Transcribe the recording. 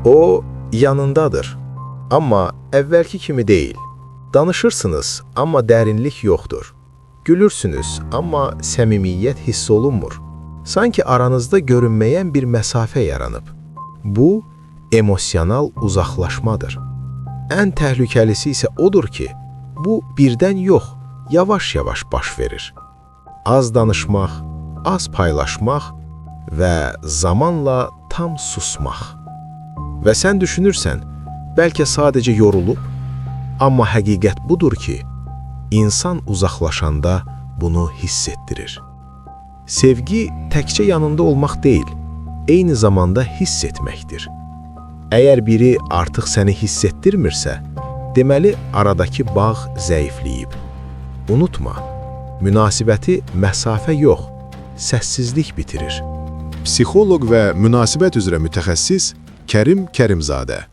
O, yanındadır, amma əvvəlki kimi deyil. Danışırsınız, amma dərinlik yoxdur. Gülürsünüz, amma səmimiyyət hiss olunmur. Sanki aranızda görünməyən bir məsafə yaranıb. Bu, emosional uzaqlaşmadır. Ən təhlükəlisi isə odur ki, bu birdən yox, yavaş-yavaş baş verir. Az danışmaq, az paylaşmaq və zamanla tam susmaq. Və sən düşünürsən, bəlkə sadəcə yorulub, amma həqiqət budur ki, insan uzaqlaşanda bunu hiss etdirir. Sevgi təkcə yanında olmaq deyil, eyni zamanda hiss etməkdir. Əgər biri artıq səni hiss etdirmirsə, deməli aradakı bağ zəifləyib. Unutma, münasibəti məsafə yox, səssizlik bitirir. Psixoloq və münasibət üzrə mütəxəssis Kərim Kərimzadə.